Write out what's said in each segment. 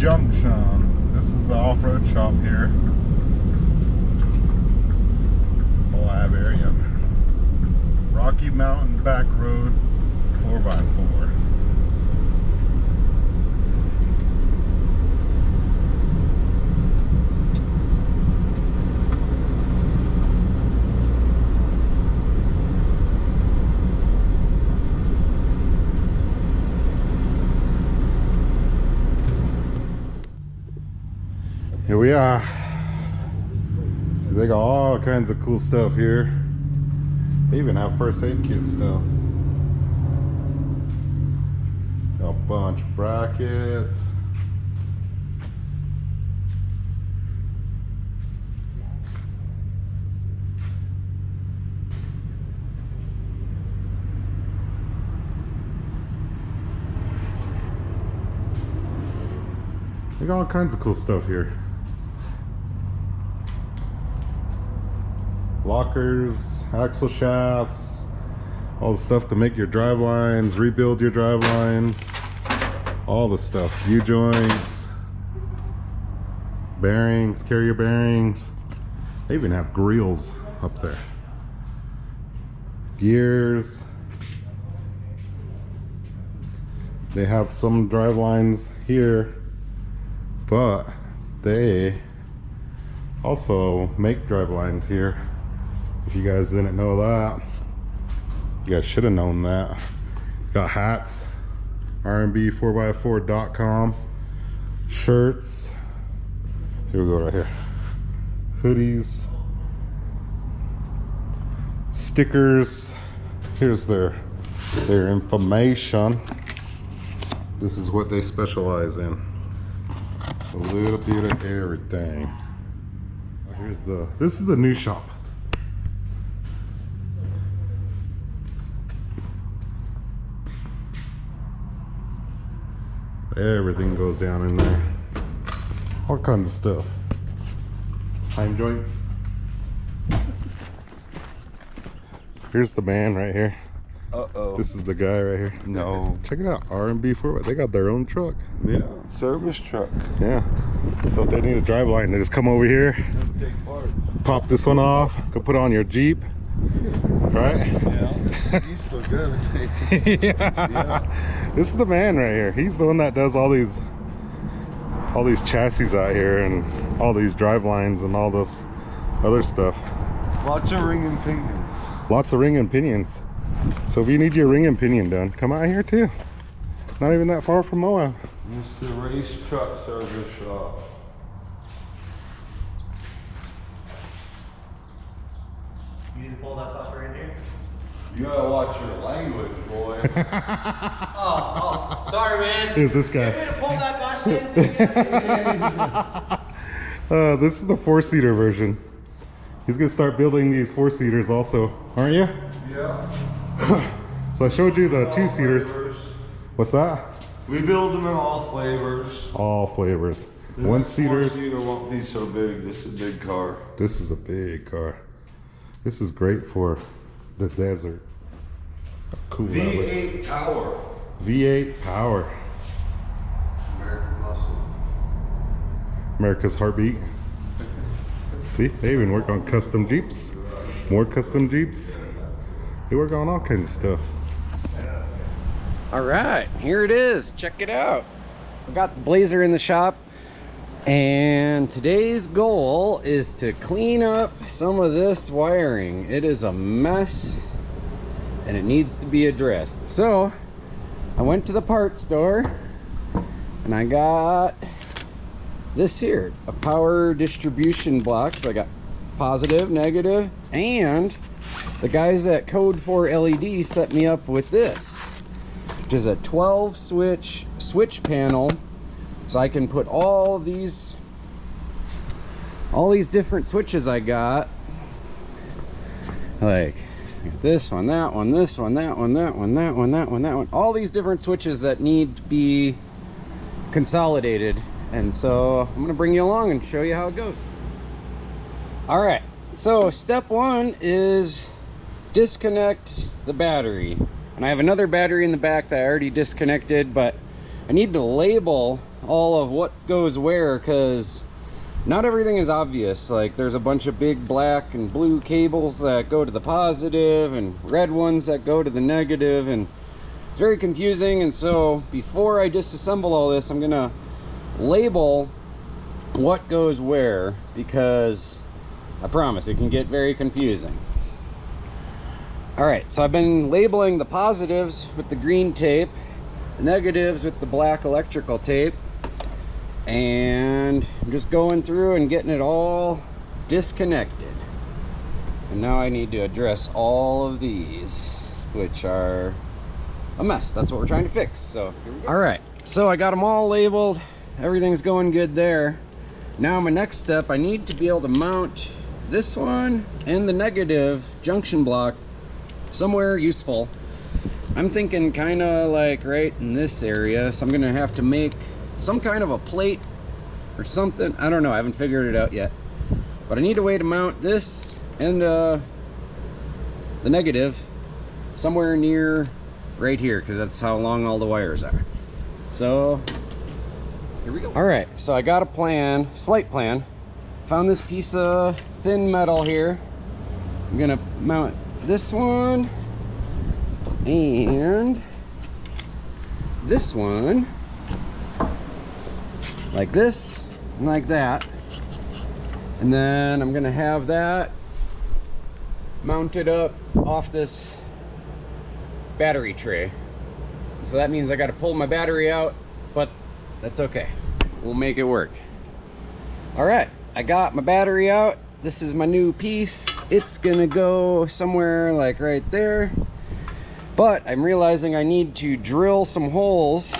Junction. This is the off-road shop here. Moab area. Rocky Mountain back road 4x4. Here we are. So they got all kinds of cool stuff here. They even have first aid kit stuff. Got a bunch of brackets. They got all kinds of cool stuff here. Lockers, axle shafts, all the stuff to make your drive lines, rebuild your drive lines, all the stuff, U-joints, bearings, carrier bearings. They even have grills up there. Gears. They have some drive lines here, but they also make drive lines here. If you guys didn't know that, you guys should have known that. Got hats, rnb4x4.com, shirts, here we go right here, hoodies, stickers. Here's their information. This is what they specialize in. A little bit of everything. This is the new shop. Everything goes down in there. All kinds of stuff. Time joints. Here's the man right here. Uh-oh. This is the guy right here. No. Check it out. R&B4. They got their own truck. Yeah. Service truck. Yeah. So if they need a drive line, they just come over here, Take part. pop this one off, go put it on your Jeep. Right? Yeah. He's still good, I think. Yeah. This is the man right here. He's the one that does all these chassis out here and all these drive lines and all this other stuff. Lots of ring and pinions. Lots of ring and pinions. So if you need your ring and pinion done, come out here too. Not even that far from Moab. It's the race truck service shop. You need to pull that stuff right here? You gotta watch your language, boy. Oh, sorry, man. Here's this guy. You need to pull that gosh dang thing. This is the 4-seater version. He's gonna start building these 4-seaters also, aren't you? Yeah. So I showed you the 2-seaters. What's that? We build them in all flavors. All flavors. The 1-seater. 4-seater won't be so big. This is a big car. This is a big car. This is great for the desert. How cool that looks. V8 power. V8 power. American muscle. America's heartbeat. See, they even work on custom Jeeps. More custom Jeeps. They work on all kinds of stuff. All right, here it is. Check it out. We got the Blazer in the shop, and today's goal is to clean up some of this wiring. It is a mess, and it needs to be addressed. So, I went to the parts store, and I got this here, a power distribution block. So I got positive, negative, and the guys at Code 4 LED set me up with this, which is a 12 switch panel, so I can put all these different switches I got, like this one, that one, this one, that one, that one, that one, that one, that one, all these different switches that need to be consolidated. And so I'm gonna bring you along and show you how it goes. All right, so step one is disconnect the battery. And I have another battery in the back that I already disconnected, but I need to label all of what goes where, because not everything is obvious. Like, there's a bunch of big black and blue cables that go to the positive and red ones that go to the negative, and it's very confusing. And so before I disassemble all this, I'm gonna label what goes where, because I promise it can get very confusing. All right, so I've been labeling the positives with the green tape, the negatives with the black electrical tape, and I'm just going through and getting it all disconnected. And now I need to address all of these, which are a mess. That's what we're trying to fix. So here we go. All right, so I got them all labeled. Everything's going good there. Now my next step, I need to be able to mount this one and the negative junction block somewhere useful. I'm thinking kind of like right in this area, so I'm gonna have to make some kind of a plate or something. I don't know, I haven't figured it out yet, but I need a way to mount this and the negative somewhere near right here, because that's how long all the wires are. So here we go. All right, so I got a plan, slight plan. Found this piece of thin metal here. I'm gonna mount this one and this one like this and like that, and then I'm gonna have that mounted up off this battery tray. So that means I got to pull my battery out, but that's okay, we'll make it work. All right, I got my battery out. This is my new piece. It's gonna go somewhere like right there, but I'm realizing I need to drill some holes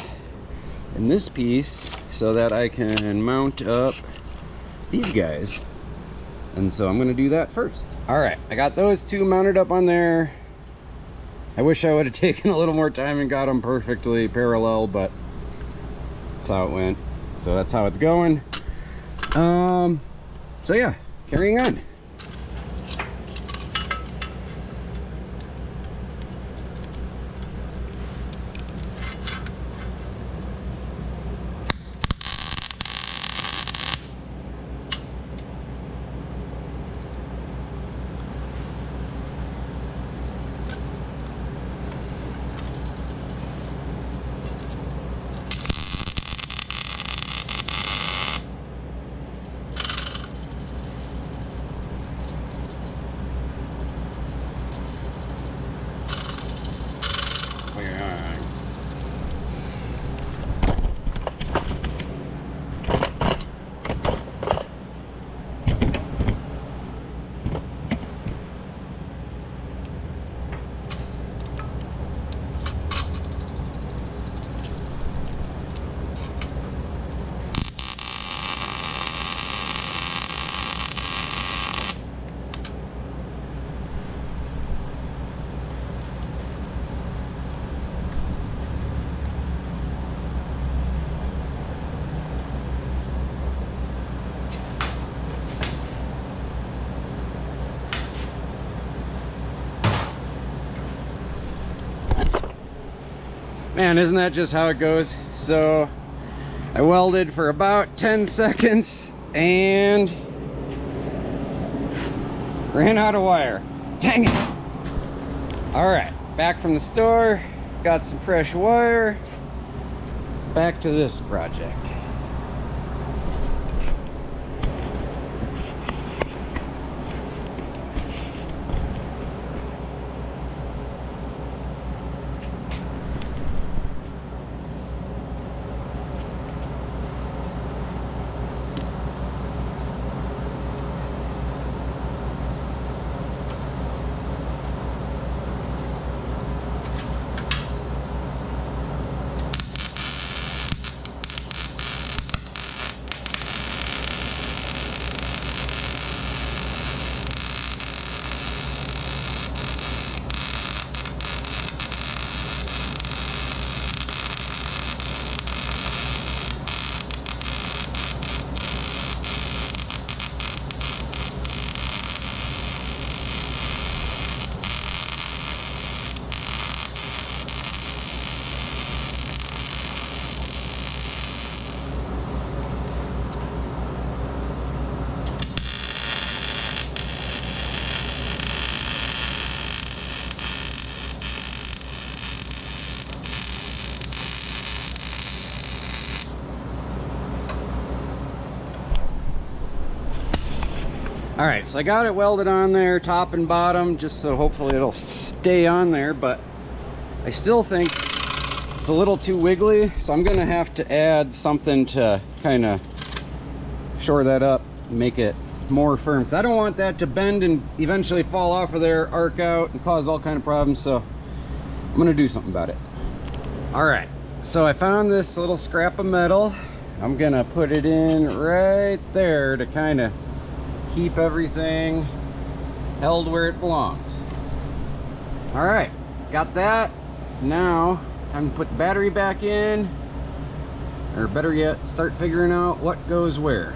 in this piece so that I can mount up these guys, and so I'm gonna do that first. All right, I got those two mounted up on there. I wish I would have taken a little more time and got them perfectly parallel, but that's how it went. So that's how it's going. So yeah, carrying on. Man, isn't that just how it goes? So I welded for about 10 seconds and ran out of wire. Dang it. All right, back from the store, got some fresh wire. Back to this project. All right, so I got it welded on there, top and bottom, just so hopefully it'll stay on there, but I still think it's a little too wiggly, so I'm gonna have to add something to kind of shore that up, make it more firm, because I don't want that to bend and eventually fall off of there, arc out, and cause all kind of problems, so I'm gonna do something about it. All right, so I found this little scrap of metal. I'm gonna put it in right there to kind of keep everything held where it belongs. All right, got that. Now time to put the battery back in, or better yet, start figuring out what goes where.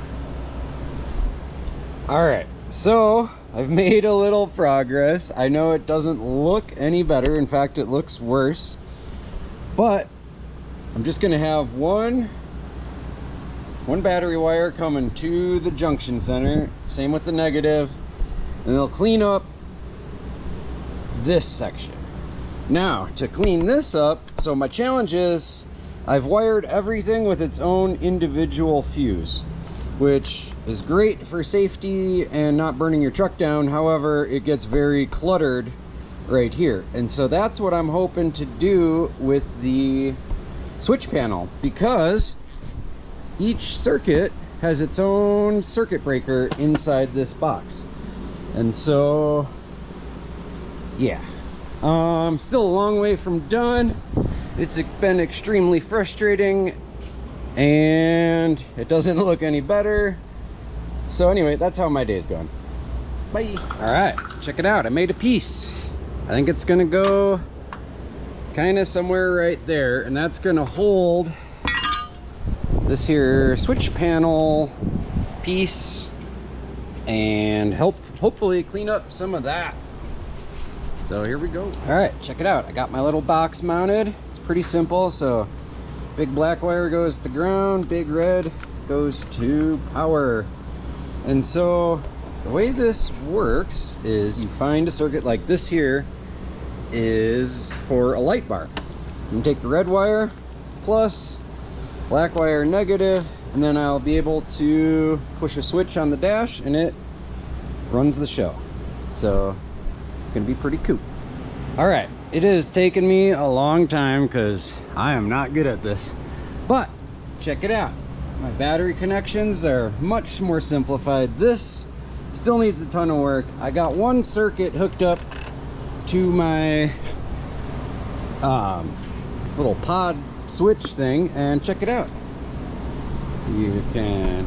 All right, so I've made a little progress. I know it doesn't look any better. In fact, it looks worse, but I'm just gonna have one battery wire coming to the junction center, same with the negative, and they'll clean up this section. Now, to clean this up, so my challenge is I've wired everything with its own individual fuse, which is great for safety and not burning your truck down. However, it gets very cluttered right here. And so that's what I'm hoping to do with the switch panel, because each circuit has its own circuit breaker inside this box. And so, yeah, still a long way from done. It's been extremely frustrating and it doesn't look any better. So anyway, that's how my day's going. Bye. All right, check it out. I made a piece. I think it's gonna go kind of somewhere right there, and that's gonna hold this here switch panel piece and hopefully clean up some of that. So here we go. All right, check it out. I got my little box mounted. It's pretty simple. So big black wire goes to ground, big red goes to power. And so the way this works is you find a circuit like this here is for a light bar. You can take the red wire plus black wire negative, and then I'll be able to push a switch on the dash and it runs the show. So it's gonna be pretty cool. All right, it has taken me a long time because I am not good at this, but check it out. My battery connections are much more simplified. This still needs a ton of work. I got one circuit hooked up to my little pod switch thing, and check it out. You can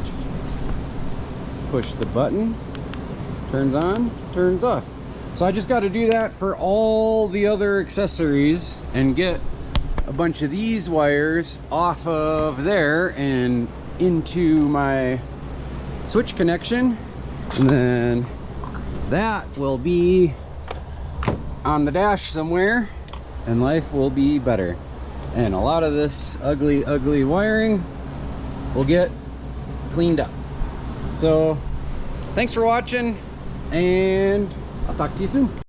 push the button, turns on, turns off. So I just got to do that for all the other accessories and get a bunch of these wires off of there and into my switch connection, and then that will be on the dash somewhere and life will be better. And a lot of this ugly wiring will get cleaned up. So thanks for watching, and I'll talk to you soon.